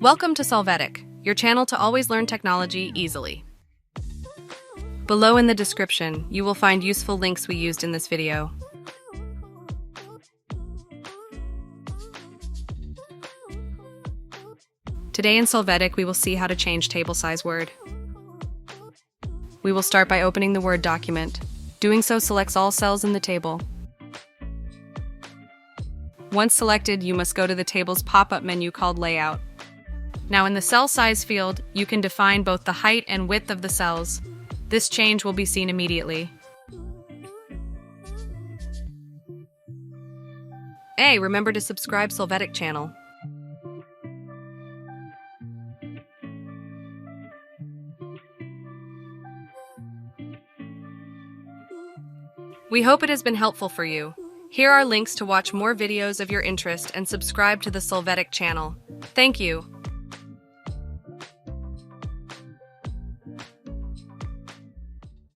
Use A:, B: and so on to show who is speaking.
A: Welcome to Solvetic, your channel to always learn technology easily. Below in the description, you will find useful links we used in this video. Today in Solvetic, we will see how to change table size word. We will start by opening the Word document. Doing so selects all cells in the table. Once selected, you must go to the table's pop-up menu called Layout. Now in the cell size field, you can define both the height and width of the cells. This change will be seen immediately. Hey, remember to subscribe Solvetic channel. We hope it has been helpful for you. Here are links to watch more videos of your interest and subscribe to the Solvetic channel. Thank you.